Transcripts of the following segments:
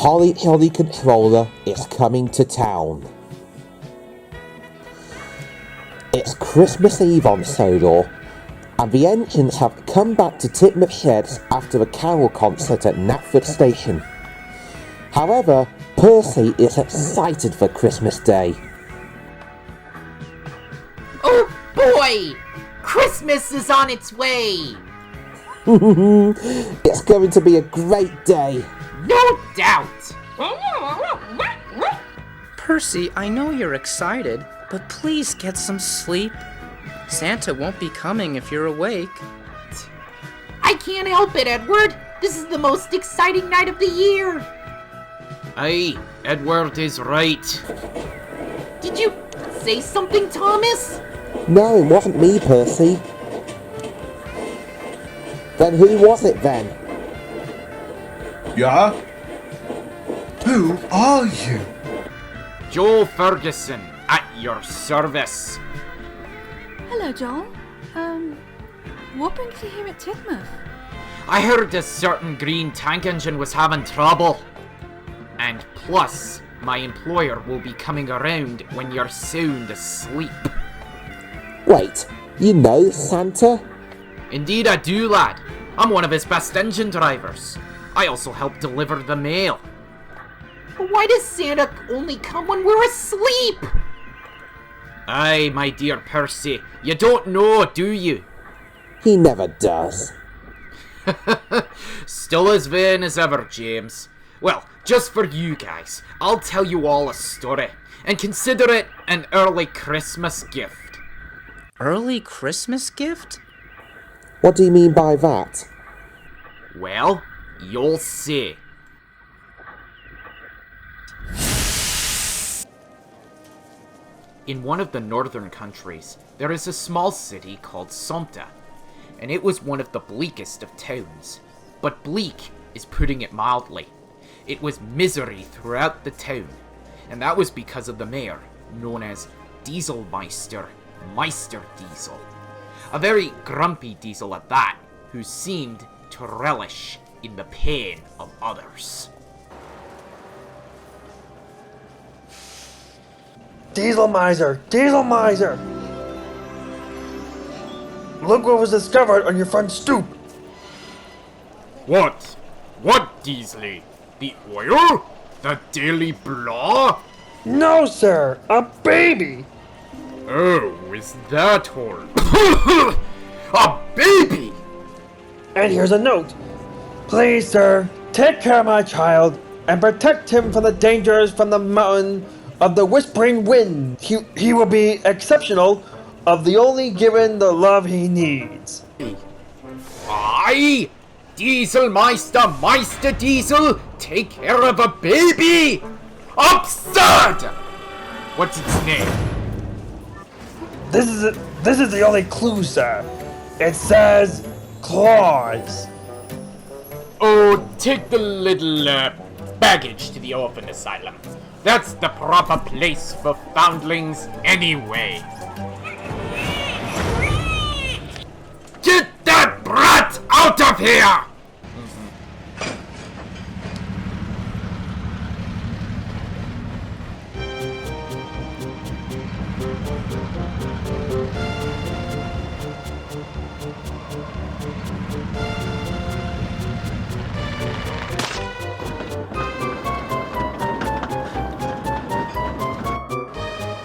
Holly Holly Controller is coming to town. It's Christmas Eve on Sodor, and the engines have come back to Titmuth Sheds after a carol concert at Natford Station. However, Percy is excited for Christmas Day. Oh boy! Christmas is on its way! It's going to be a great day. No doubt! Percy, I know you're excited, but please get some sleep. Santa won't be coming if you're awake. I can't help it, Edward. This is the most exciting night of the year. Aye, Edward is right. Did you say something, Thomas? No, it wasn't me, Percy. Then who was it then? Yeah? Who are you? Joel Ferguson, at your service. Hello, Joel. What brings you here at Titmuth? I heard a certain green tank engine was having trouble. And plus, my employer will be coming around when you're sound asleep. Wait, you know Santa? Indeed I do, lad. I'm one of his best engine drivers. I also help deliver the mail. But why does Santa only come when we're asleep? Aye, my dear Percy, you don't know, do you? He never does. Still as vain as ever, James. Well, just for you guys, I'll tell you all a story, and consider it an early Christmas gift. Early Christmas gift? What do you mean by that? Well, you'll see. In one of the northern countries, there is a small city called Somta, and it was one of the bleakest of towns. But bleak is putting it mildly. It was misery throughout the town, and that was because of the mayor, known as Dieselmeister Meister Diesel. A very grumpy diesel at that, who seemed to relish in the pain of others. Diesel miser! Diesel miser! Look what was discovered on your front stoop! What? What, Diesley? The oil? The Daily Blah? No, sir! A baby! Oh, is that all? A baby! And here's a note. Please, sir, take care of my child and protect him from the dangers from the mountain of the Whispering Wind. He will be exceptional, of the only given the love he needs. Aye! Dieselmeister Meister Diesel, take care of a baby! Absurd! What's its name? This is the only clue, sir. It says claws. Oh, take the little baggage to the orphan asylum. That's the proper place for foundlings anyway. Get that brat out of here!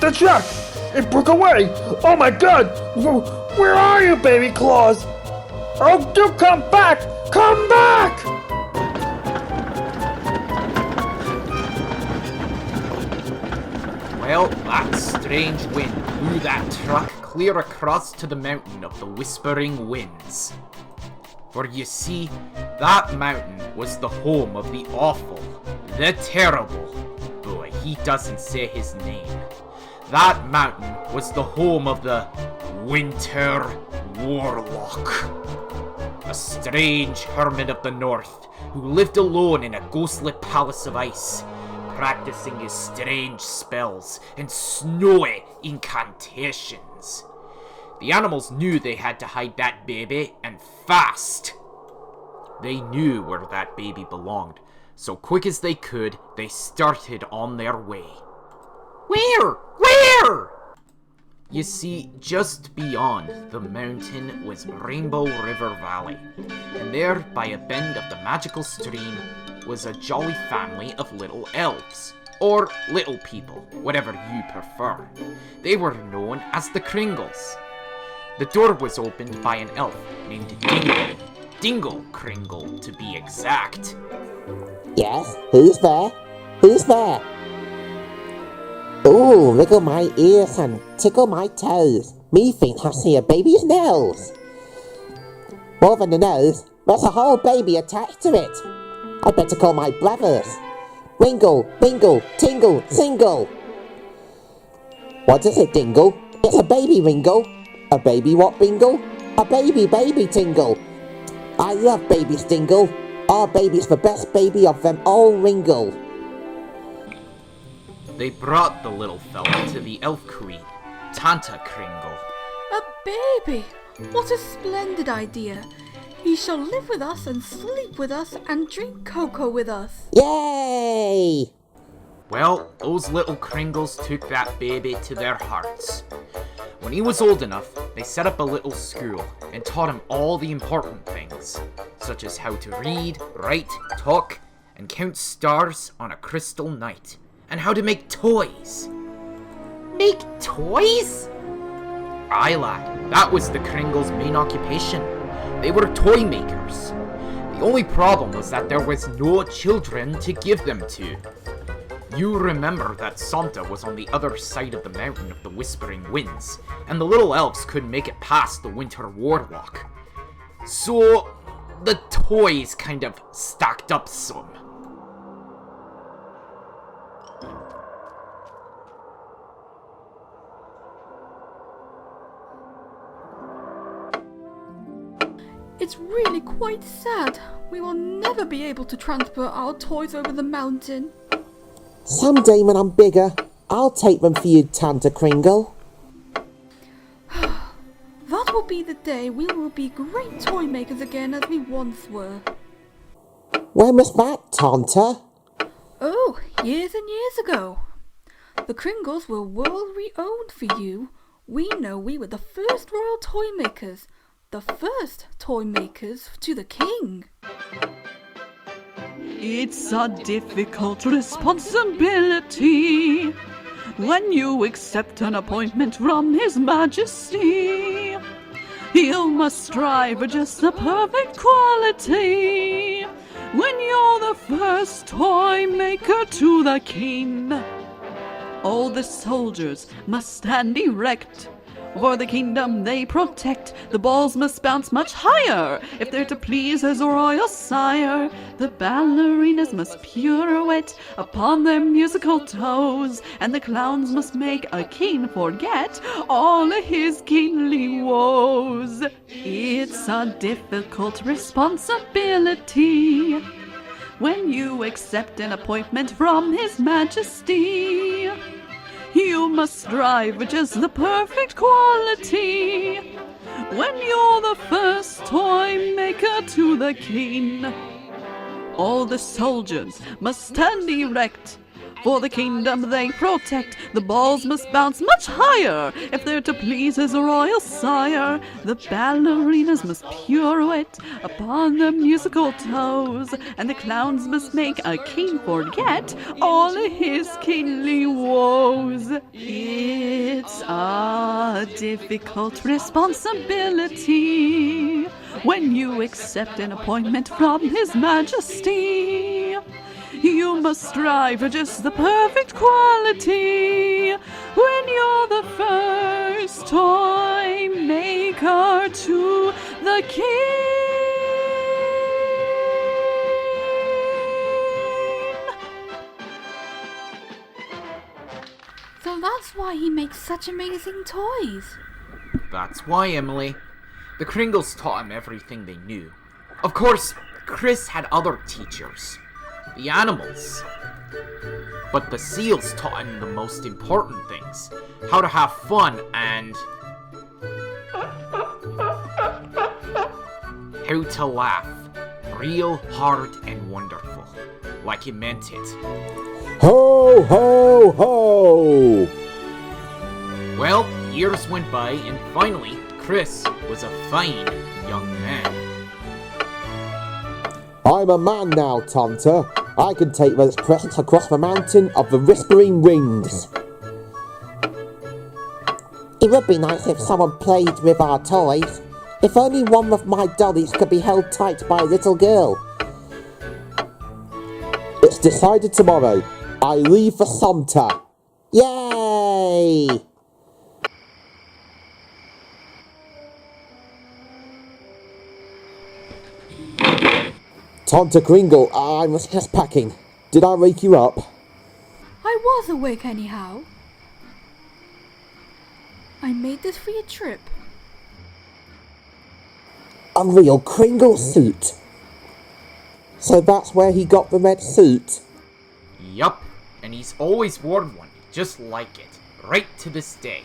The truck! It broke away! Oh my god! Where are you, baby claws? Oh, do come back! Come back! Well, that strange wind blew that truck clear across to the mountain of the Whispering Winds. For you see, that mountain was the home of the awful, the terrible, boy, he doesn't say his name. That mountain was the home of the Winter Warlock. A strange hermit of the north who lived alone in a ghostly palace of ice, practicing his strange spells and snowy incantations. The animals knew they had to hide that baby, and fast. They knew where that baby belonged, so quick as they could, they started on their way. Where? Where? You see, just beyond the mountain was Rainbow River Valley, and there, by a bend of the magical stream, was a jolly family of little elves, or little people, whatever you prefer. They were known as the Kringles. The door was opened by an elf named Dingle. Dingle Kringle, to be exact. Yes, who's there? Who's there? Ooh, wriggle my ears and tickle my toes. Me thinks I see a baby's nose. More than a nose, there's a whole baby attached to it. I better call my brothers. Ringle, bingle, tingle, single. What is it, Dingle? It's a baby, Ringle. A baby what, Bingle? A baby tingle. I love babies, Dingle. Our baby's the best baby of them all, Ringle. They brought the little fella to the elf queen, Tanta Kringle. A baby! What a splendid idea! He shall live with us and sleep with us and drink cocoa with us. Yay! Well, those little Kringles took that baby to their hearts. When he was old enough, they set up a little school and taught him all the important things, such as how to read, write, talk, and count stars on a crystal night, and how to make toys. Make toys? Aye, lad, that was the Kringles' main occupation. They were toy makers. The only problem was that there was no children to give them to. You remember that Santa was on the other side of the mountain of the Whispering Winds, and the little elves couldn't make it past the Winter Warlock. So, the toys kind of stacked up some. It's really quite sad. We will never be able to transport our toys over the mountain. Someday when I'm bigger, I'll take them for you, Tanta Kringle. That will be the day we will be great toy makers again as we once were. When was that, Tanta? Oh, years and years ago. The Kringles were world renowned for you. We know we were the first royal toy makers. The first toy makers to the king. It's a difficult responsibility when you accept an appointment from His Majesty. You must strive for just the perfect quality when you're the first toy maker to the king. All the soldiers must stand erect. For the kingdom they protect, the balls must bounce much higher if they're to please his royal sire. The ballerinas must pirouette upon their musical toes, and the clowns must make a king forget all his kingly woes. It's a difficult responsibility when you accept an appointment from His Majesty. You must strive for just the perfect quality when you're the first toy maker to the king. All the soldiers must stand erect. For the kingdom they protect, the balls must bounce much higher if they're to please his royal sire. The ballerinas must pirouette upon their musical toes, and the clowns must make a king forget all his kingly woes. It's a difficult responsibility when you accept an appointment from His Majesty. You must strive for just the perfect quality when you're the first toy maker to the king. So that's why he makes such amazing toys. That's why, Emily. The Kringles taught him everything they knew. Of course, Chris had other teachers. The animals. But the seals taught him the most important things. How to have fun and how to laugh. real hard and wonderful. Like he meant it. Ho, ho, ho! Well, years went by, and finally, Chris was a fine young man. I'm a man now, Tonta. I can take those presents across the mountain of the Whispering Rings. It would be nice if someone played with our toys. If only one of my dollies could be held tight by a little girl. It's decided tomorrow. I leave for Somta. Yay! Tonta Kringle, I was just packing. Did I wake you up? I was awake anyhow. I made this for your trip. A real Kringle suit. So that's where he got the red suit? Yup, and he's always worn one, just like it, right to this day.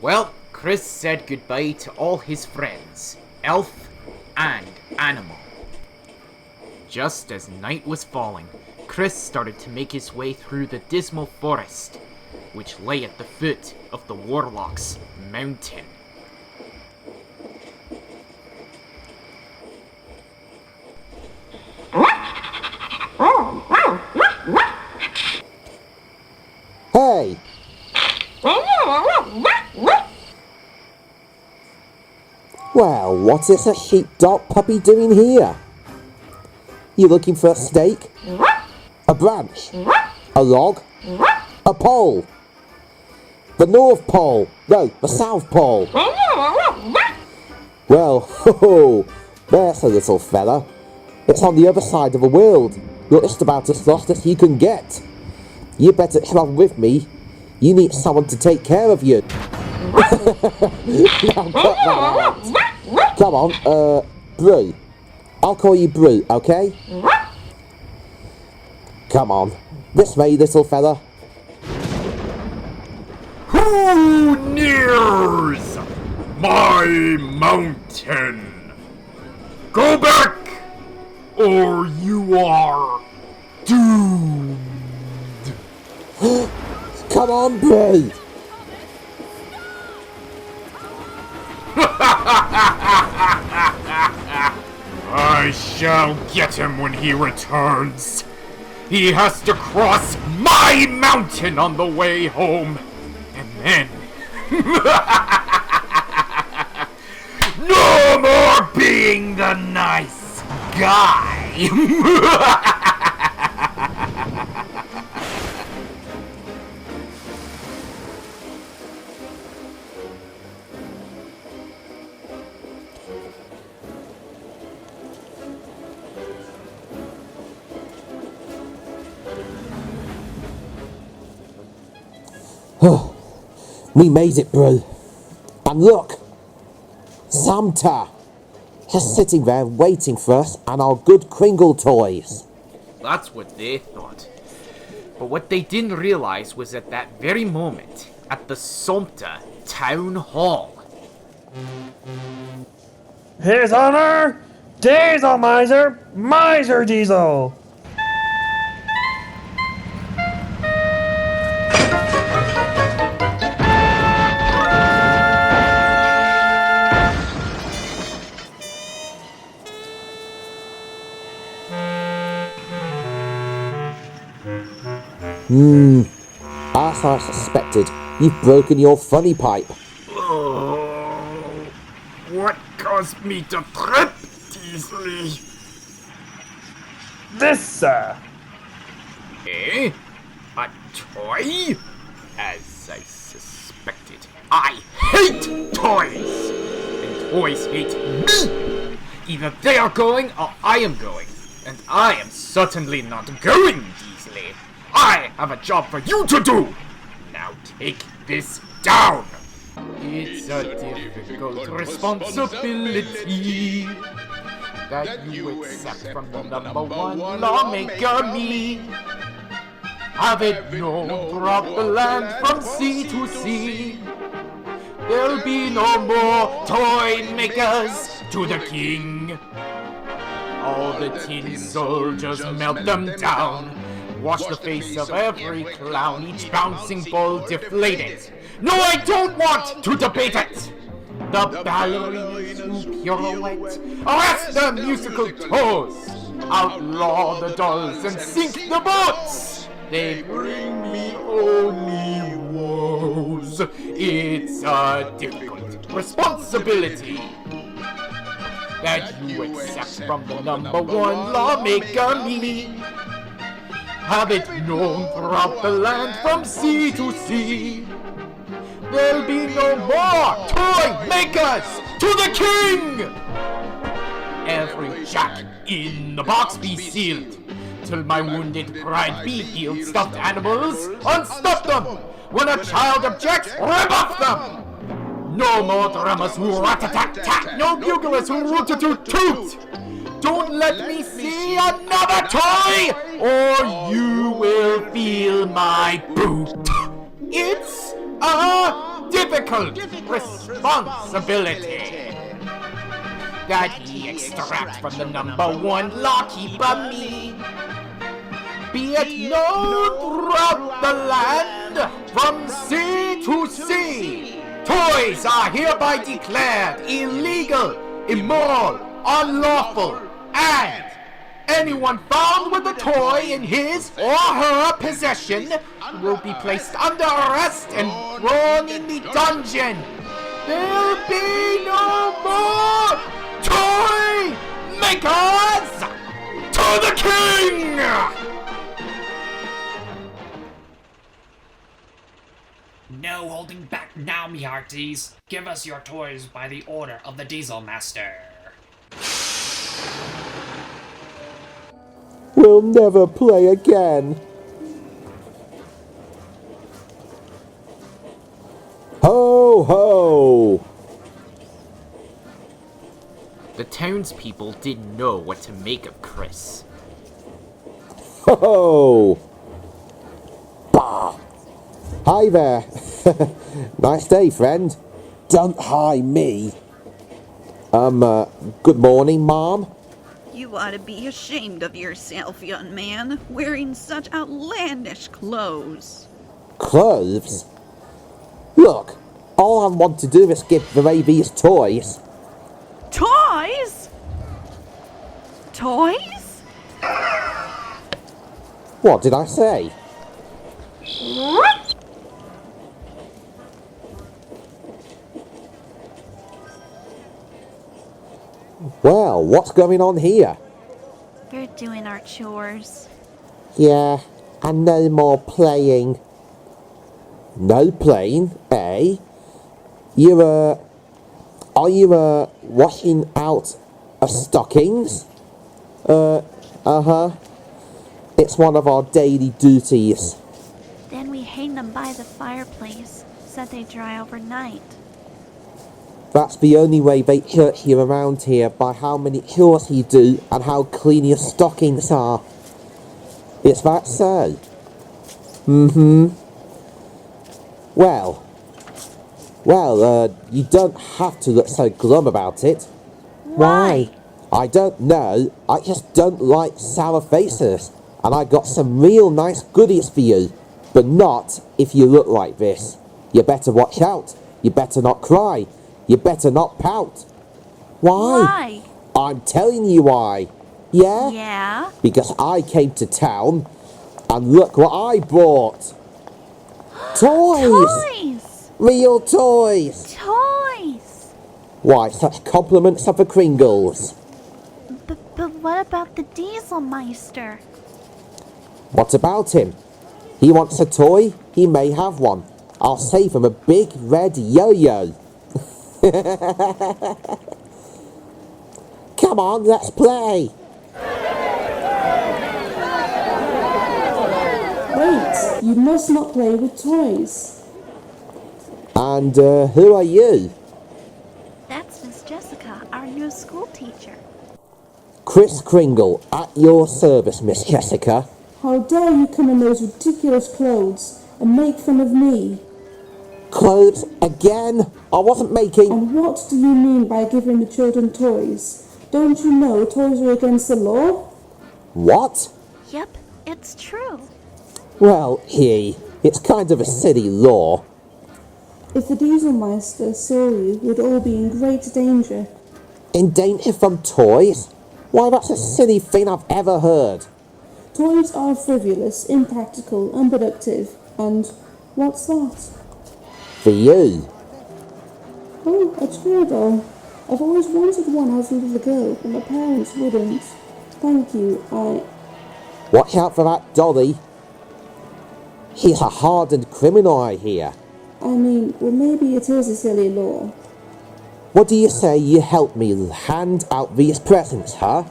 Well, Chris said goodbye to all his friends, elf and animal. Just as night was falling, Chris started to make his way through the dismal forest, which lay at the foot of the Warlock's mountain. Hey! Well, what is a sheepdog puppy doing here? You looking for a steak? A branch? A log? A pole? The North Pole? No, the South Pole. Well, ho, there's a little fella. It's on the other side of the world. You're just about as lost as you can get. You better travel with me. You need someone to take care of you. Now cut that out. Come on, Brew. I'll call you Brew, okay? Come on. This way, little fella. Who nears my mountain? Go back, or you are doomed. Come on, Brew. I shall get him when he returns. He has to cross my mountain on the way home. And then... no more being the nice guy! We made it, Brew. And look! Samta! Just sitting there waiting for us and our good Kringle toys. That's what they thought. But what they didn't realize was at that very moment, at the Somta Town Hall. His Honor, Diesel Miser, Miser Diesel. As I suspected, you've broken your funny pipe. Oh, what caused me to trip, Teasley? This, sir. Eh? A toy? As I suspected. I hate toys! And toys hate me! Either they are going or I am going. And I am certainly not going, Teasley. I have a job for you to do! Now take this down! It's a difficult responsibility that you accept from the number one lawmaker, me. Having no proper land from sea to sea, there'll be no more toy makers to the king. All the tin soldiers melt them down. Wash the face of every clown, each bouncing ball deflated. No, I don't want to debate it! The ballerinas who pirouette, arrest the musical toes, outlaw the dolls and sink the boats! They bring me only woes. It's a difficult responsibility that you accept from the number one lawmaker, me. Have it known throughout the land from sea to sea. There'll be no more toy makers to the king! Every jack in the box be sealed, till my wounded pride be healed. Stuffed animals, unstuff them! When a child objects, rebuff them! No more drummers who rat-a-tat-tat, no buglers who root-a-toot-toot! Don't let me see another toy, or you will feel my boot! It's a difficult responsibility that he extract from the number one lawkeeper, me. Be it known throughout the land, from sea to sea, toys are hereby declared illegal, immoral, unlawful, and anyone found with a toy in his or her possession will be placed under arrest and thrown in the dungeon. There'll be no more toy makers to the king! No holding back now, me hearties. Give us your toys by the order of the Diesel Master. We'll never play again. Ho ho! The townspeople didn't know what to make of Chris. Ho ho! Bah! Hi there. Nice day, friend. Don't hi me. Good morning, Mom. You ought to be ashamed of yourself, young man, wearing such outlandish clothes. Clothes? Look, all I want to do is give the babies toys. Toys? Toys? What did I say? Well, what's going on here? We're doing our chores. Yeah, and no more playing. No playing, eh? Are you, washing out stockings? Uh-huh. It's one of our daily duties. Then we hang them by the fireplace so they dry overnight. That's the only way they church you around here, by how many chores you do and how clean your stockings are. Is that so? Mm-hmm. Well, you don't have to look so glum about it. Why? I don't know. I just don't like sour faces. And I got some real nice goodies for you. But not if you look like this. You better watch out. You better not cry. You better not pout. Why? I'm telling you why. Yeah? Yeah? Because I came to town and look what I bought. Toys! Toys! Real toys! Toys! Why, such compliments of the Kringles. But what about the Dieselmeister? What about him? He wants a toy, he may have one. I'll save him a big red yo-yo. Come on, let's play. Wait, you must not play with toys. And who are you? That's Miss Jessica, our new school teacher. Kris Kringle, at your service, Miss Jessica. How dare you come in those ridiculous clothes and make fun of me? Clothes again? I wasn't making... And what do you mean by giving the children toys? Don't you know toys are against the law? What? Yep, it's true. Well, it's kind of a silly law. If the Dieselmeister saw you, we'd all be in great danger. In danger from toys? Why, that's a silly thing I've ever heard. Toys are frivolous, impractical, unproductive, and what's that? For you. Oh, a chair doll. I've always wanted one as a little girl, but my parents wouldn't. Thank you, Watch out for that dolly. He's a hardened criminal, I hear. I mean, well, maybe it is a silly law. What do you say you help me hand out these presents, huh?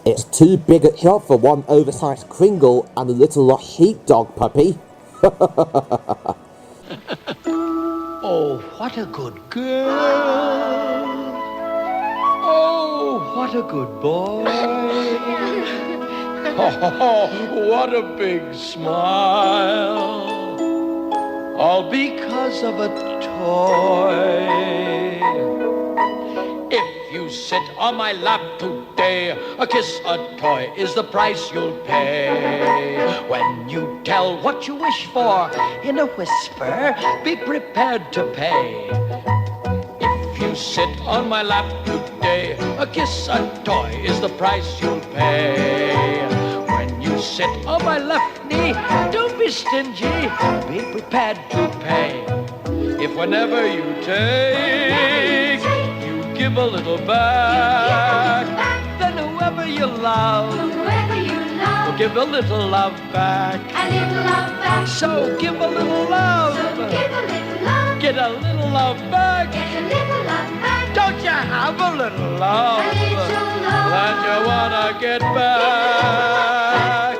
It's too big a job for one oversized Kringle and a little lost sheepdog puppy. Oh, what a good girl. Oh, what a good boy. Oh, what a big smile. All because of a toy. If you sit on my lap today, a kiss, a toy is the price you'll pay. When you tell what you wish for in a whisper, be prepared to pay. If you sit on my lap today, a kiss, a toy is the price you'll pay. When you sit on my left knee, don't be stingy, be prepared to pay. If whenever you take, you give a little back, then whoever you love will give a little love back. So give a little love, get a little love back. Don't you have a little love that you wanna get back?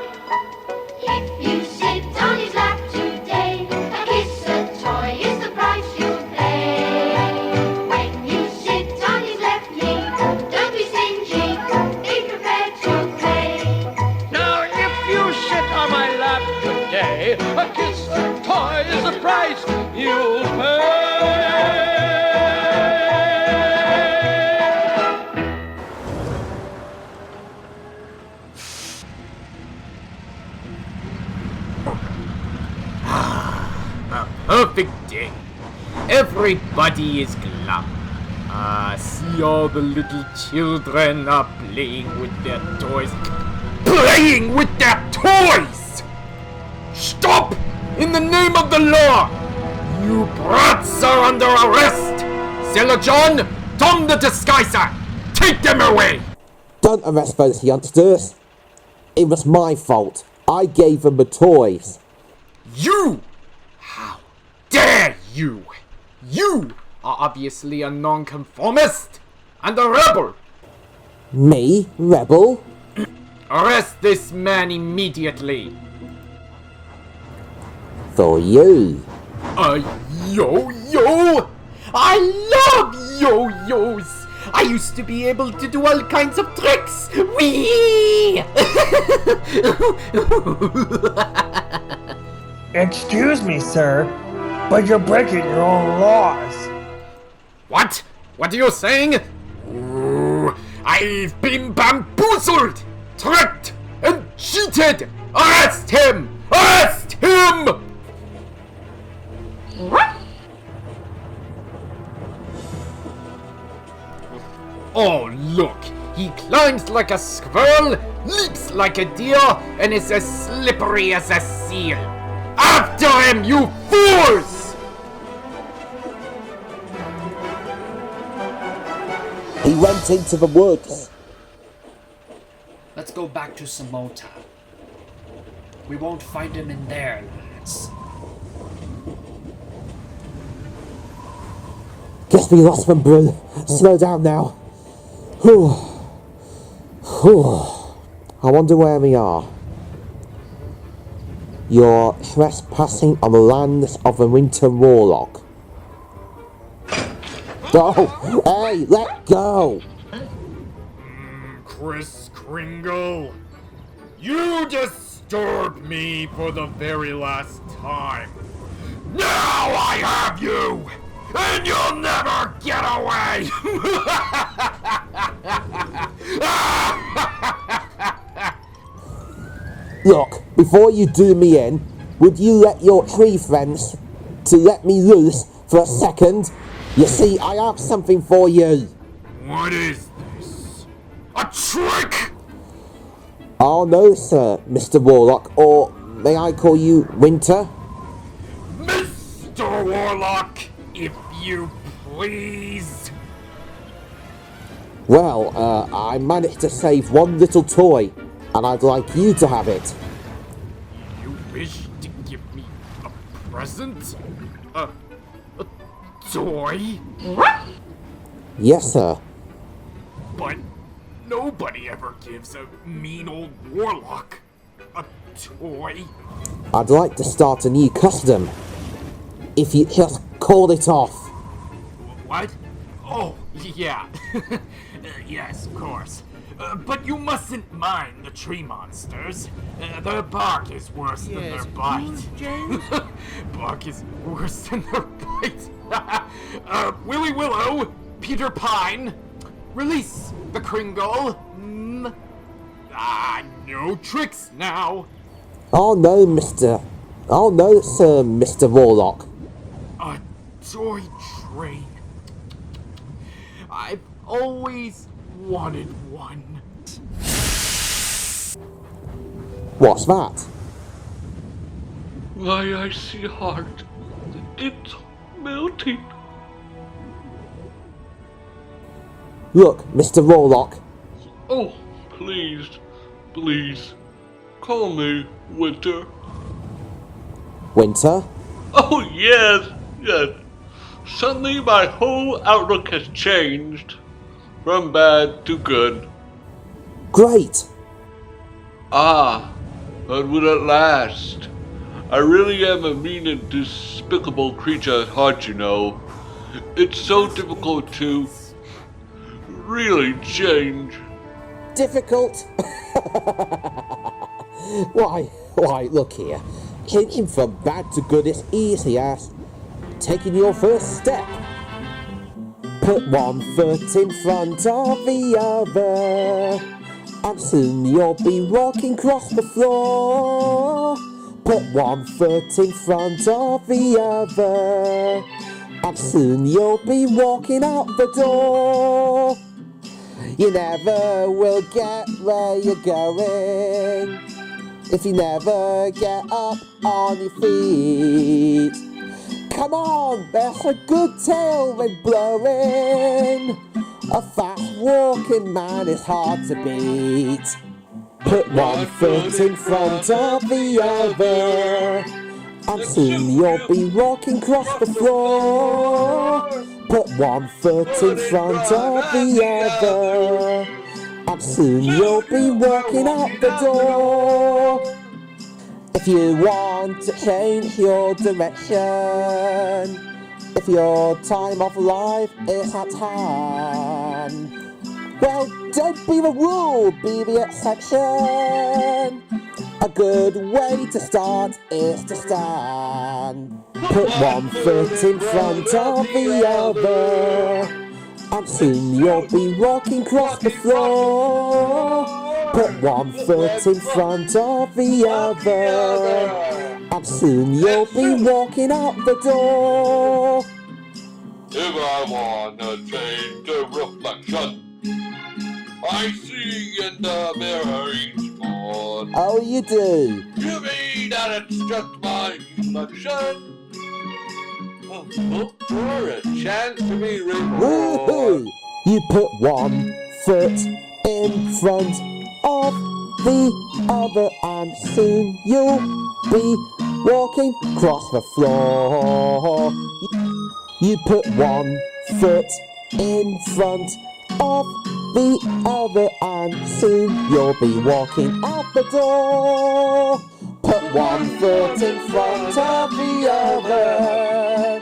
If you sit on his lap today, a kiss, a toy is the price you'll pay. When you sit on his left knee, don't be stingy, be prepared to pay. Now if you sit on my lap today, a kiss, a toy is the price you'll pay. Perfect day. Everybody is glum. See all the little children are playing with their toys. Playing with their toys! Stop! In the name of the law! You brats are under arrest! Sailor John, Tom the Disguiser, take them away! Don't arrest those youngsters. It was my fault. I gave them the toys. You! How dare you! You are obviously a nonconformist and a rebel! Me? Rebel? Arrest this man immediately! For you. A yo-yo? I love yo-yos! I used to be able to do all kinds of tricks! Whee! Excuse me, sir, but you're breaking your own laws. What? What are you saying? Ooh, I've been bamboozled, tricked, and cheated! Arrest him! Arrest him! Oh, look! He climbs like a squirrel, leaps like a deer, and is as slippery as a seal! After him, you fools! He went into the woods. Let's go back to Samota. We won't find him in there, lads. Guess we lost them, Bryn. Slow down now. Whew. Whew. I wonder where we are. You're trespassing on the lands of the Winter Warlock. Oh, hey, let go! Kris Kringle, you disturbed me for the very last time. Now I have you, and you'll never get away! Look, before you do me in, would you let your tree friends to let me loose for a second? You see, I have something for you. What is this? A trick? Oh no, sir, Mr. Warlock, or may I call you Winter? Mr. Warlock, if you please. Well, I managed to save one little toy, and I'd like you to have it. You wish to give me a present? A toy? Yes, sir. But nobody ever gives a mean old warlock a toy. I'd like to start a new custom. If you just call it off. What? Oh, yeah. Yes, of course. But you mustn't mind the tree monsters. Their bark is worse than their bite. Bark is worse than their bite. Willy Willow, Peter Pine, release the Kringle. No tricks now. Oh no, sir, Mr. Warlock. A toy train. I've always wanted one. What's that? My icy heart, it's melting. Look, Mr. Warlock. Oh, please, please, call me Winter. Winter? Oh, yes, yes. Suddenly my whole outlook has changed from bad to good. Great! Ah, but will it last? I really am a mean and despicable creature at heart, you know. It's so difficult to really change. Difficult? Why, look here. Changing from bad to good is easy as taking your first step. Put one foot in front of the other, and soon you'll be walking across the floor. Put one foot in front of the other, and soon you'll be walking out the door. You never will get where you're going if you never get up on your feet. Come on, there's a good tailwind blowing. A fast walking man is hard to beat. Put one foot in front of the other, and soon you'll be walking across the floor. Put one foot in front of the other, and soon you'll be walking out the door. If you want to change your direction, if your time of life is at hand, well, don't be the rule, be the exception. A good way to start is to stand. Put one foot in front of the other, and soon you'll be walking across the floor. Put one foot in front of the other, and soon you'll be walking out the door. If I wanna change the reflection I see in the mirror each morn. Oh, you do? You mean that it's just my reflection? Oh, for a chance to be reborn. Woohoo! You put one foot in front of the other, and soon you'll be walking across the floor. You put one foot in front of the other, and soon you'll be walking out the door. Put one foot in front of the other,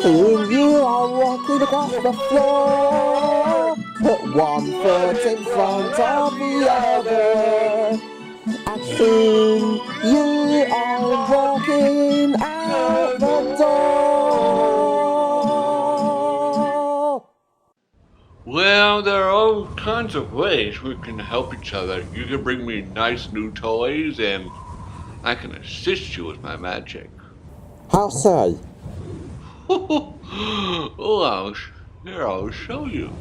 soon you are walking across the floor. Put one foot in front of the other, and soon you are walking out the door. Well, they're all tons of ways we can help each other. You can bring me nice new toys, and I can assist you with my magic. How so? Well, I'll show you.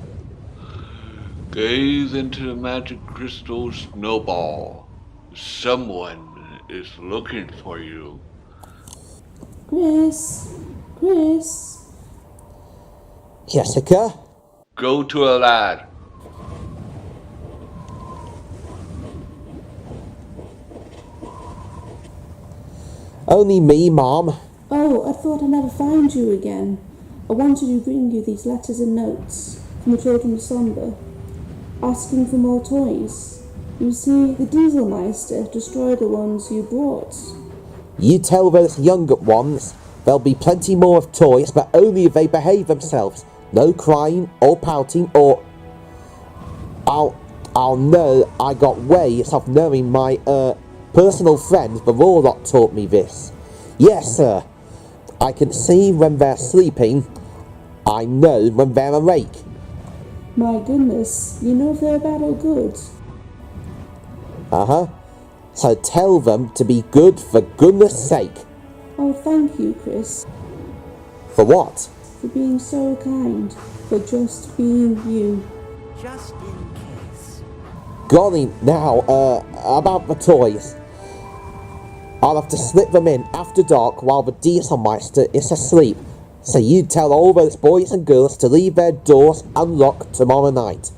Gaze into the magic crystal snowball. Someone is looking for you. Chris. Jessica? Go to a lad. Only me, Mom. Oh, I thought I'd never find you again. I wanted to bring you these letters and notes from the children of Somber, asking for more toys. You see, the Dieselmeister destroyed the ones you brought. You tell those younger ones there'll be plenty more of toys, but only if they behave themselves. No crying or pouting or... I'll know I got ways of knowing my, personal friends. The Warlock taught me this. Yes, sir. I can see when they're sleeping. I know when they're awake. My goodness, you know if they're bad or good. Uh-huh. So tell them to be good for goodness sake. Oh, thank you, Chris. For what? For being so kind. For just being you. Just in case. Golly, now, about the toys. I'll have to slip them in after dark while the Dieselmeister is asleep. So you tell all those boys and girls to leave their doors unlocked tomorrow night.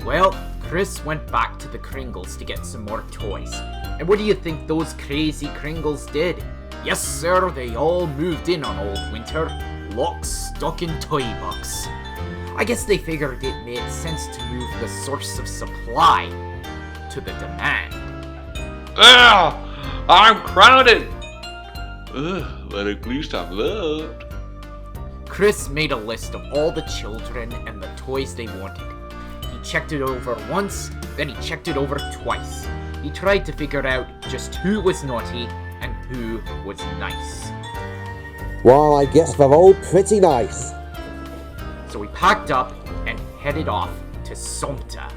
Well, Chris went back to the Kringles to get some more toys. And what do you think those crazy Kringles did? Yes, sir, they all moved in on Old Winter, lock, stock, and toy box. I guess they figured it made sense to move the source of supply to the demand. I'm crowded! But at least I'm loved. Chris made a list of all the children and the toys they wanted. He checked it over once, then he checked it over twice. He tried to figure out just who was naughty and who was nice. Well, I guess they're all pretty nice. So he packed up and headed off to Somta.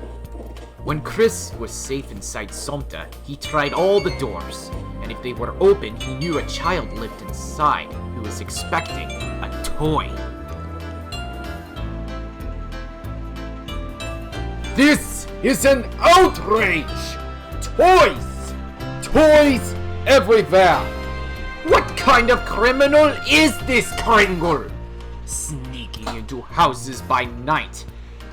When Chris was safe inside Somta, he tried all the doors, and if they were open, he knew a child lived inside who was expecting a toy. This is an outrage! Toys! Toys everywhere! What kind of criminal is this Kringle? Sneaking into houses by night.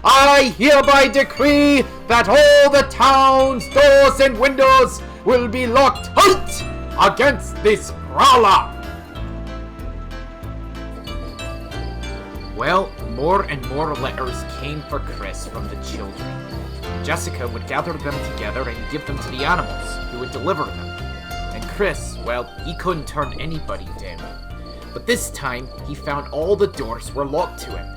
I hereby decree that all the town's doors and windows will be locked tight against this prowler. Well, more and more letters came for Chris from the children. Jessica would gather them together and give them to the animals, who would deliver them. And Chris, well, he couldn't turn anybody down. But this time, he found all the doors were locked to him.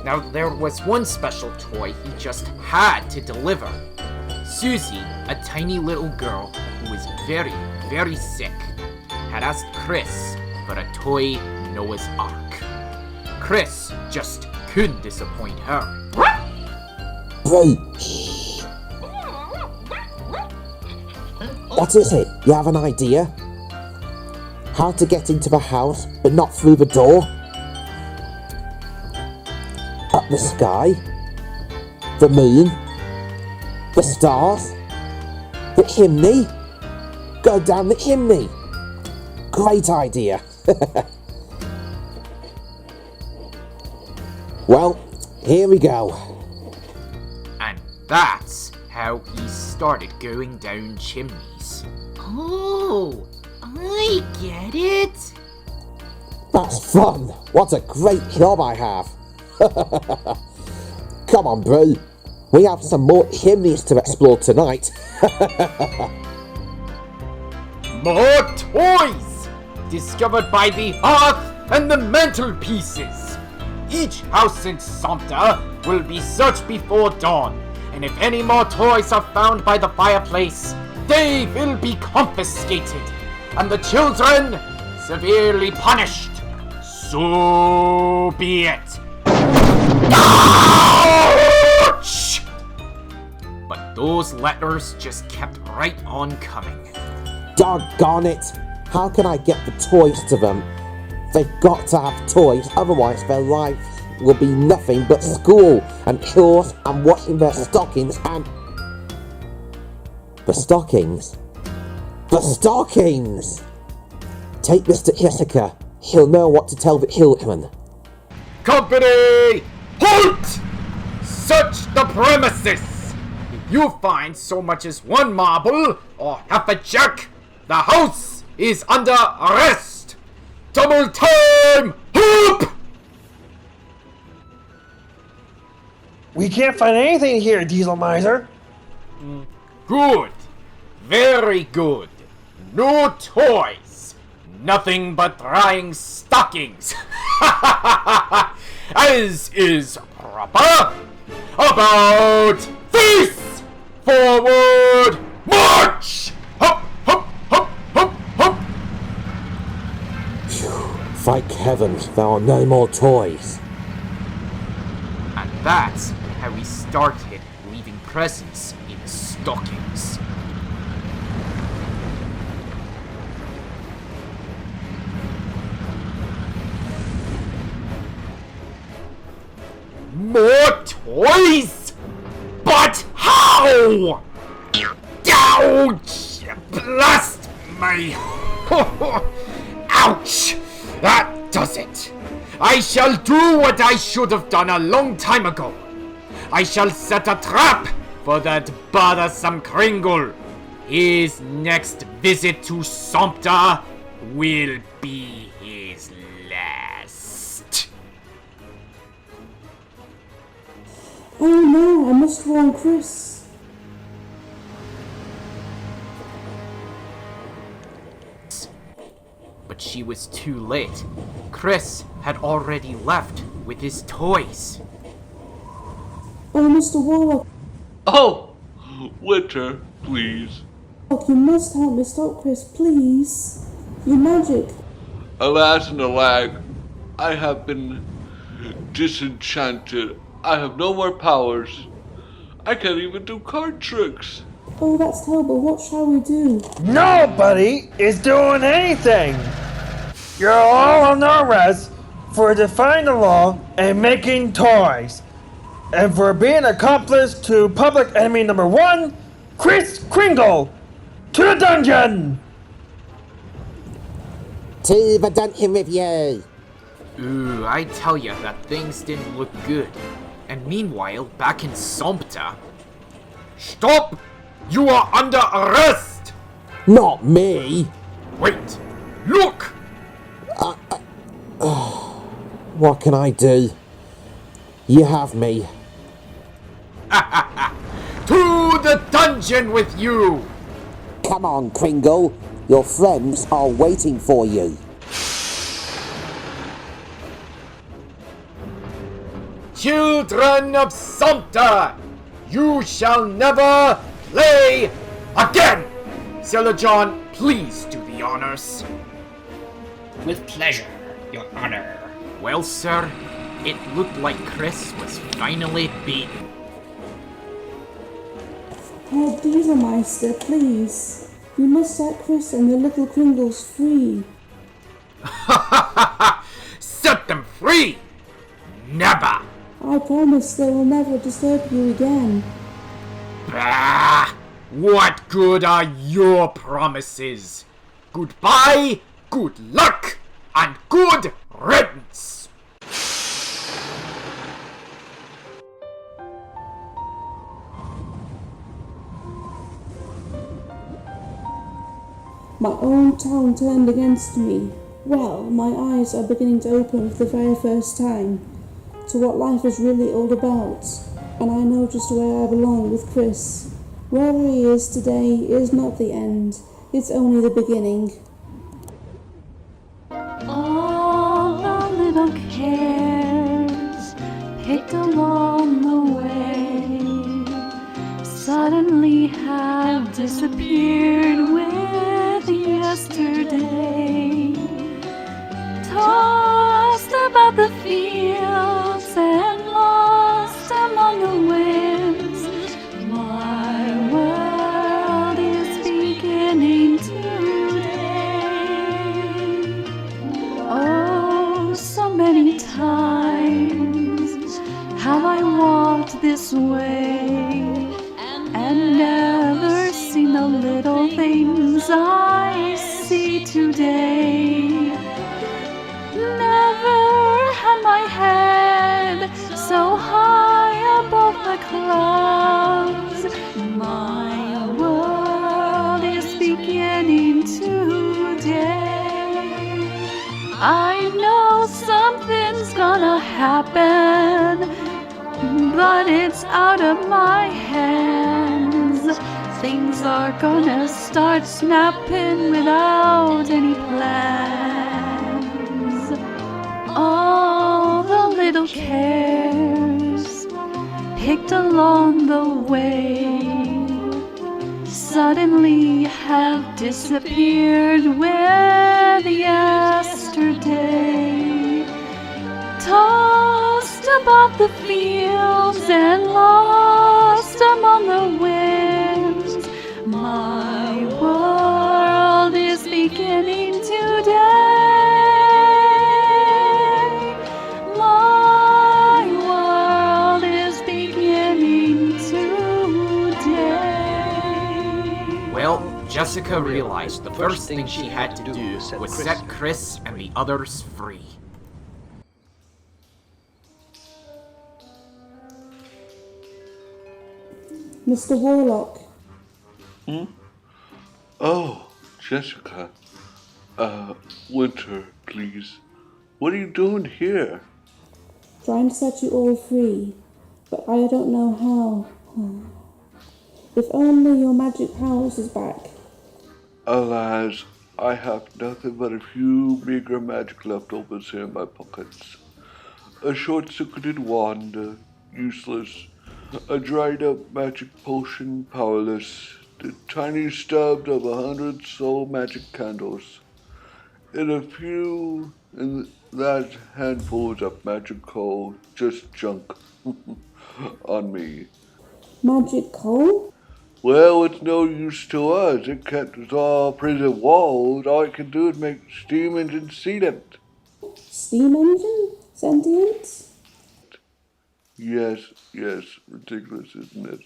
Now, there was one special toy he just had to deliver. Susie, a tiny little girl who was very, very sick, had asked Chris for a toy Noah's Ark. Chris just couldn't disappoint her. Bro, shh. What is it? You have an idea? How to get into the house, but not through the door? Up the sky? The moon? The stars? The chimney? Go down the chimney! Great idea! Well, here we go. And that's how he started going down chimneys. Oh, I get it. That's fun! What a great job I have! Come on, bro. We have some more chimneys to explore tonight. More toys! Discovered by the hearth and the mantelpieces. Each house in Somta will be searched before dawn, and if any more toys are found by the fireplace, they will be confiscated, and the children severely punished. So be it. Ouch! But those letters just kept right on coming. Doggone it! How can I get the toys to them? They've got to have toys, otherwise their life will be nothing but school and chores and washing their stockings and... The stockings? The stockings! Take this to Jessica. He'll know what to tell the children. Company! Halt! Search the premises! If you find so much as one marble or half a jack, the house is under arrest! Double time! Hoop! We can't find anything here, Diesel Miser. Good. Very good. No toys. Nothing but drying stockings. As is proper. About face! Forward! March! Hop, hop, hop, hop, hop! Thank heavens there are no more toys. And that's how we started leaving presents in stockings. More toys? But how? Ouch! Blast me! Ouch! That does it! I shall do what I should have done a long time ago. I shall set a trap for that bothersome Kringle. His next visit to Sumpter will be his last. Oh no, I must warn Chris. But she was too late. Chris had already left with his toys. Oh, Mr. Warlock. Oh! Winter, please. You must help me stop Chris, please. Your magic. Alas and alag, I have been disenchanted. I have no more powers. I can't even do card tricks. Oh, that's terrible. What shall we do? Nobody is doing anything. You're all on arrest for defying the law and making toys. And for being accomplice to public enemy number 1, Kris Kringle! To the dungeon! To the dungeon with you! Ooh, I tell ya that things didn't look good. And meanwhile, back in Sumpter... Stop! You are under arrest! Not me! Wait! Look! What can I do? You have me. To the dungeon with you! Come on, Kringle. Your friends are waiting for you. Children of Sumpter! You shall never play again! Sailor John, please do the honors. With pleasure, Your Honor. Well, sir, it looked like Chris was finally beaten. Herr Dieselmeister, please. You must set Chris and the little Kringles free. Set them free! Never! I promise they will never disturb you again. Bah! What good are your promises? Goodbye, good luck, and good riddance! My own town turned against me. Well, my eyes are beginning to open for the very first time to what life is really all about, and I know just where I belong with Chris. Wherever he is today is not the end, it's only the beginning. All the little cares picked along the way suddenly have disappeared with yesterday. Tossed about the fields and lawns and never seen the little things I see today. Never had my head so high above the clouds. My world is beginning today. I know something's gonna happen, but it's out of my hands. Things are gonna start snapping without any plans. All the little cares picked along the way suddenly have disappeared with yesterday. Tossed above the fields and lost among the winds, my world is beginning today. My world is beginning today. Well, Jessica realized the first thing she had to do was set Chris and the others free. Mr. Warlock. Oh, Jessica. Winter, please. What are you doing here? Trying to set you all free, but I don't know how. If only your magic powers is back. Alas, I have nothing but a few meager magic leftovers here in my pockets. A short-circuited wand, useless. A dried-up magic potion, powerless. The tiny stub of 100 soul magic candles. And that handfuls of magic coal, just junk on me. Magic coal? Well, it's no use to us. It can't dissolve prison walls. All it can do is make steam engines sealant. Steam engine? Sentient? Yes, ridiculous, isn't it?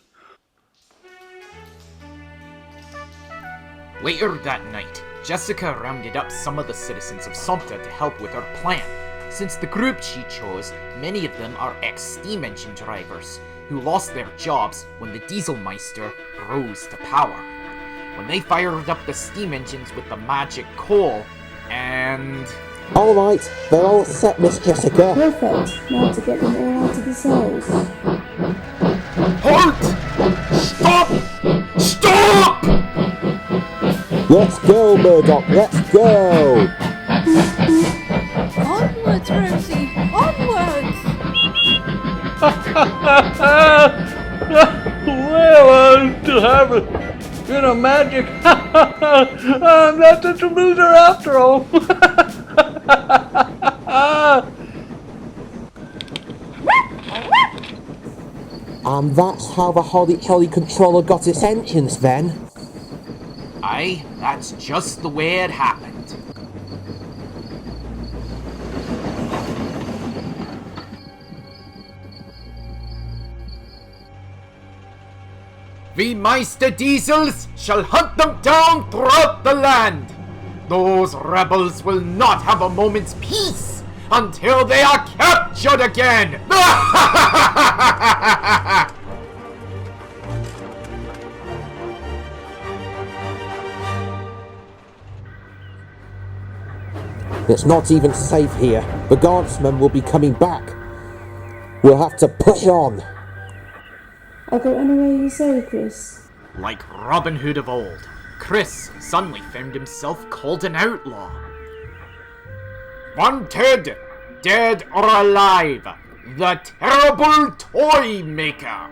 Later that night, Jessica rounded up some of the citizens of Sumter to help with her plan. Since the group she chose, many of them are ex-steam engine drivers, who lost their jobs when the Dieselmeister rose to power. When they fired up the steam engines with the magic coal, and... Alright, they're all set, Miss Jessica. Perfect. Now to get them all out of the cells. Halt! Stop! Stop! Let's go, Murdoch, let's go! Onwards, Rosie, onwards! Well, I still have it. You know, magic. I'm not such a loser after all. And that's how the Holly controller got its entrance then? Aye, that's just the way it happened. We Meister Diesels shall hunt them down throughout the land. Those rebels will not have a moment's peace until they are captured again. It's not even safe here. The guardsmen will be coming back. We'll have to push on. I'll go anywhere you say, Chris. Like Robin Hood of old, Chris suddenly found himself called an outlaw. Wanted, dead or alive, the terrible toy maker.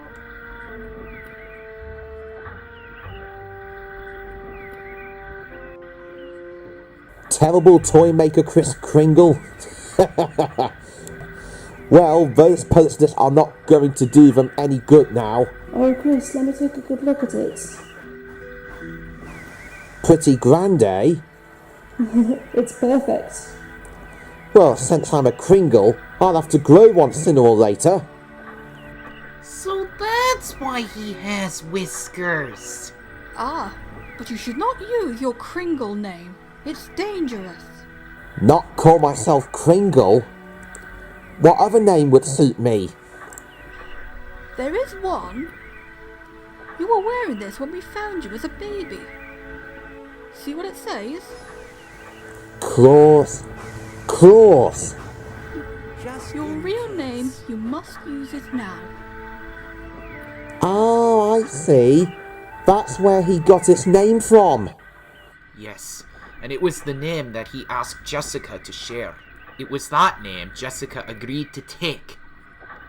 Terrible toy maker Chris Kringle? Well, those posters are not going to do them any good now. Oh, Chris, let me take a good look at it. Pretty grand, eh? It's perfect. Well, since I'm a Kringle, I'll have to grow one sooner or later. So that's why he has whiskers. Ah, but you should not use your Kringle name. It's dangerous. Not call myself Kringle? What other name would suit me? There is one. You were wearing this when we found you as a baby. See what it says? Claus. Claus. Your real name, you must use it now. Oh, I see. That's where he got his name from. Yes, and it was the name that he asked Jessica to share. It was that name Jessica agreed to take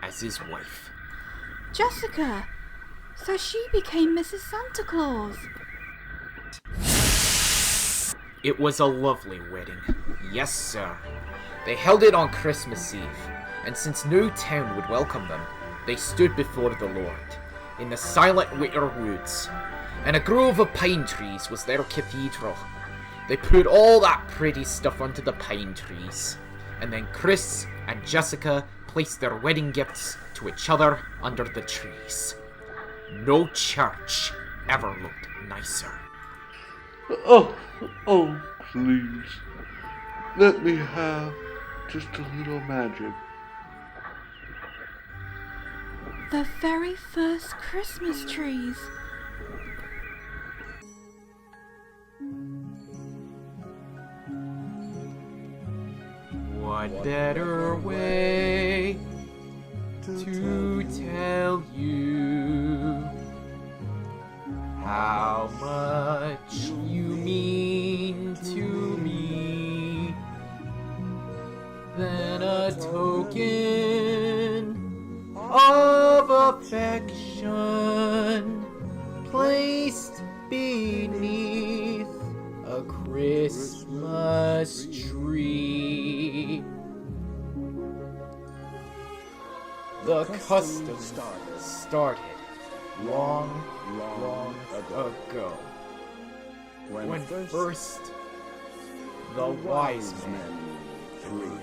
as his wife. Jessica! So she became Mrs. Santa Claus. It was a lovely wedding. Yes, sir. They held it on Christmas Eve, and since no town would welcome them, they stood before the Lord, in the silent winter woods, and a grove of pine trees was their cathedral. They put all that pretty stuff onto the pine trees, and then Chris and Jessica placed their wedding gifts to each other under the trees. No church ever looked nicer. Oh, please. Let me have just a little magic. The very first Christmas trees. What better way to tell you how much you mean to me than a token of affection placed beneath a Christmas tree. The custom started long ago, when first the wise men three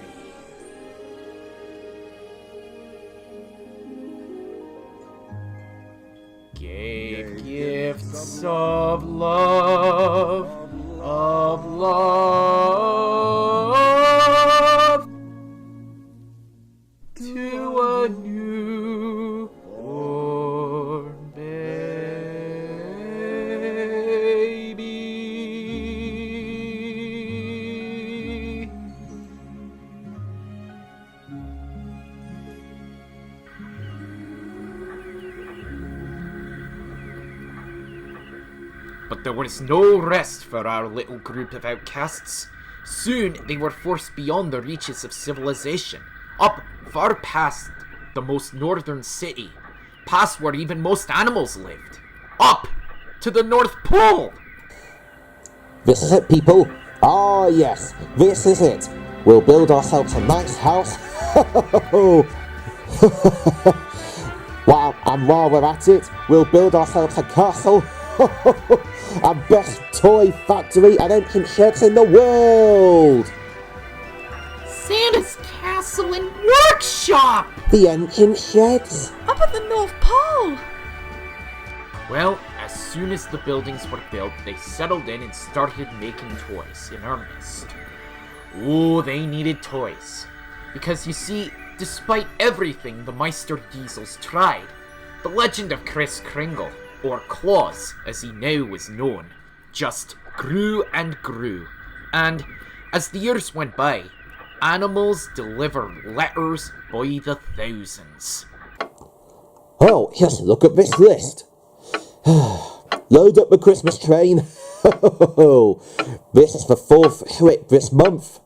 gave gifts of love, to a newborn baby. But there was no rest for our little group of outcasts. Soon they were forced beyond the reaches of civilization, up far past the most northern city, past where even most animals lived, up to the North Pole. This is it, people. Ah, yes, this is it. We'll build ourselves a nice house. While we're at it, we'll build ourselves a castle. Our best toy factory and ancient sheds in the world. Santa's castle and workshop! The ancient sheds. Up at the North Pole! Well, as soon as the buildings were built, they settled in and started making toys in earnest. Oh, they needed toys. Because you see, despite everything the Meister Diesels tried, the legend of Kris Kringle, or Claus as he now was known, just grew and grew. And as the years went by, animals delivered letters by the thousands. Oh, just look at this list. Load up the Christmas train. This is the 4th trip this month.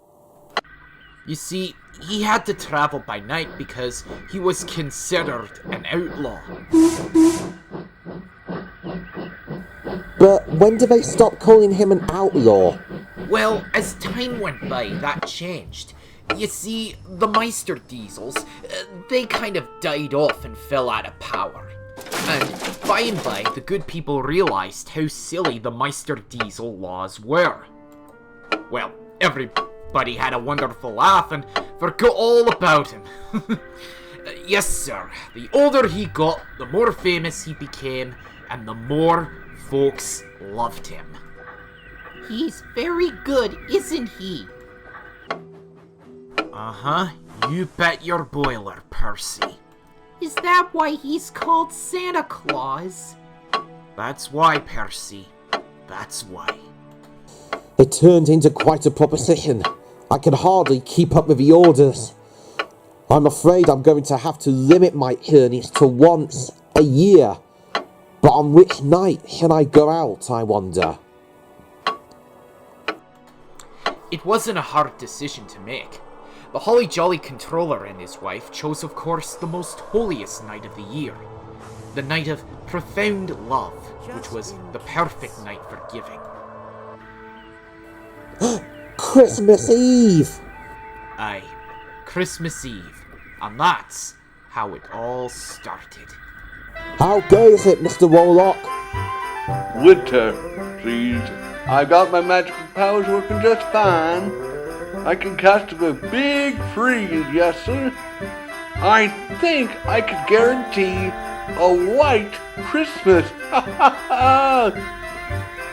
You see, he had to travel by night because he was considered an outlaw. But when did they stop calling him an outlaw? Well, as time went by, that changed. You see, the Meister Diesels, they kind of died off and fell out of power. And by and by, the good people realized how silly the Meister Diesel laws were. Well, everybody had a wonderful laugh and forgot all about him. Yes, sir. The older he got, the more famous he became, and the more folks loved him. He's very good, isn't he? Uh-huh. You bet your boiler, Percy. Is that why he's called Santa Claus? That's why, Percy. That's why. It turned into quite a proposition. I can hardly keep up with the orders. I'm afraid I'm going to have to limit my journeys to once a year. But on which night shall I go out, I wonder? It wasn't a hard decision to make. The Holly Jolly Controller and his wife chose, of course, the most holiest night of the year. The night of profound love, which was the perfect night for giving. Christmas Eve! Aye, Christmas Eve. And that's how it all started. How goes it, Mr. Warlock? Winter, please. I got my magical powers working just fine. I can cast a big freeze, yes sir. I think I could guarantee a white Christmas.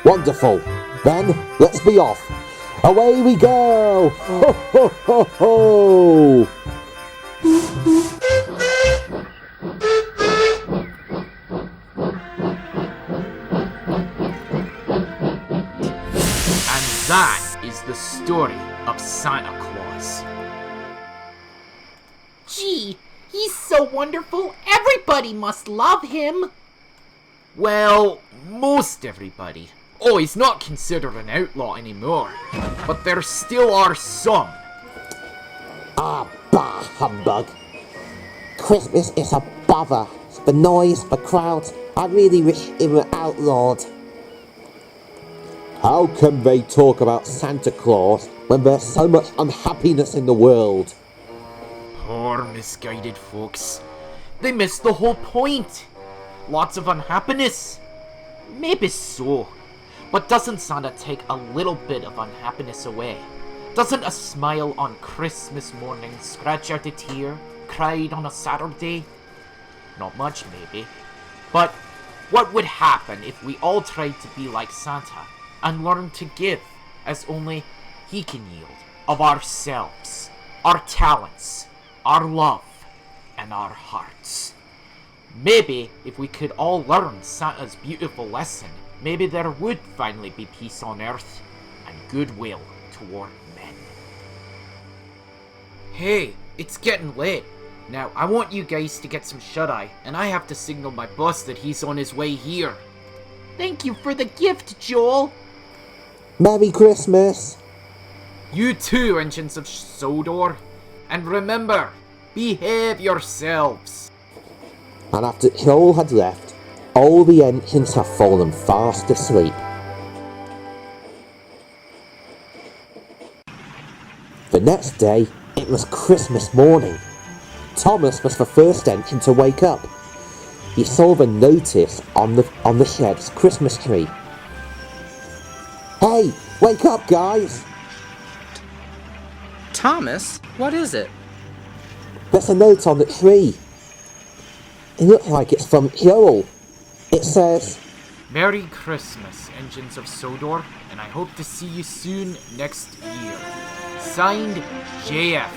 Wonderful. Then, let's be off. Away we go! Ho ho ho ho! And that is the story of Santa Claus. Gee, he's so wonderful, everybody must love him. Well, most everybody. Oh, he's not considered an outlaw anymore, but there still are some. Ah, bah, humbug. Christmas is a bother. The noise, the crowds. I really wish it were outlawed. How can they talk about Santa Claus when there's so much unhappiness in the world? Poor misguided folks. They missed the whole point. Lots of unhappiness. Maybe so. But doesn't Santa take a little bit of unhappiness away? Doesn't a smile on Christmas morning scratch out a tear, cried on a Saturday? Not much, maybe. But what would happen if we all tried to be like Santa and learn to give as only he can yield of ourselves, our talents, our love, and our hearts? Maybe if we could all learn Santa's beautiful lesson, maybe there would finally be peace on earth and goodwill toward men. Hey, it's getting late. Now, I want you guys to get some shut-eye, and I have to signal my boss that he's on his way here. Thank you for the gift, Joel. Merry Christmas! You too, Engines of Sodor. And remember, behave yourselves. And after Joel had left, all the engines had fallen fast asleep. The next day, it was Christmas morning. Thomas was the first engine to wake up. He saw the notice on the shed's Christmas tree. Hey, wake up, guys! Thomas, what is it? There's a note on the tree. It looks like it's from Joel. It says, Merry Christmas, Engines of Sodor, and I hope to see you soon next year. Signed, JF.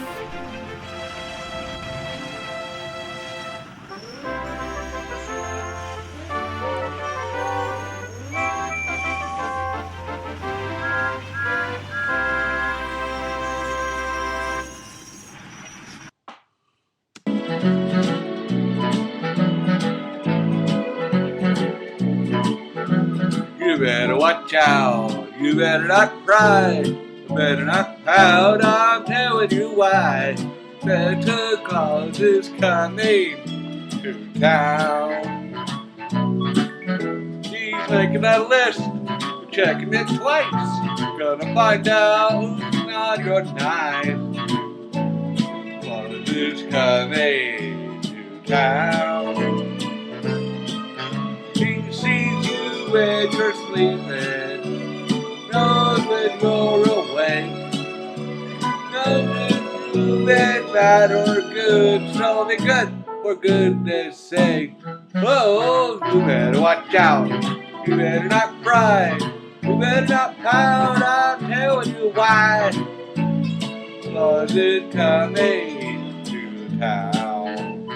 You better watch out. You better not cry. You better not pout. I'm telling you why. Santa Claus is coming to town. He's making a list. Checking it twice. You're gonna find out who's not your nice. Claus is coming to town. He sees you when you're sleeping, knows when you're awake, knows when bad, bad, or good. So be good, for goodness sake. Oh, you better watch out. You better not cry. You better not pout. I'm telling you why. Claus is coming to town.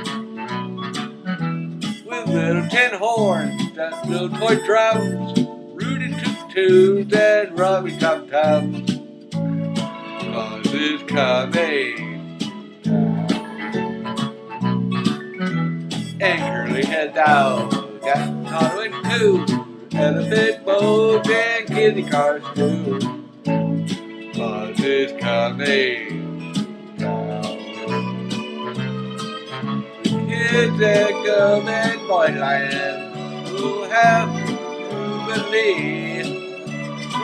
With little tin horns, and little toy drums, Rudy Toot Toot and Robbie Tum Tums. Claus is coming to town. And curly head down, got Otto and Coot, elephant boats and kitty cars too. Claus is coming to town. Kids that come and Boyland who have to believe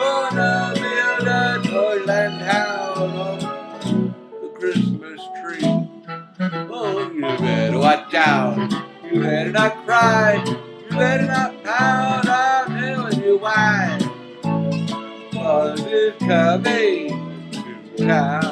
gonna build a Toyland house on the Christmas tree. Oh, you better watch out. You better not cry. You better not pout. I'm telling you why. Claus is coming to town.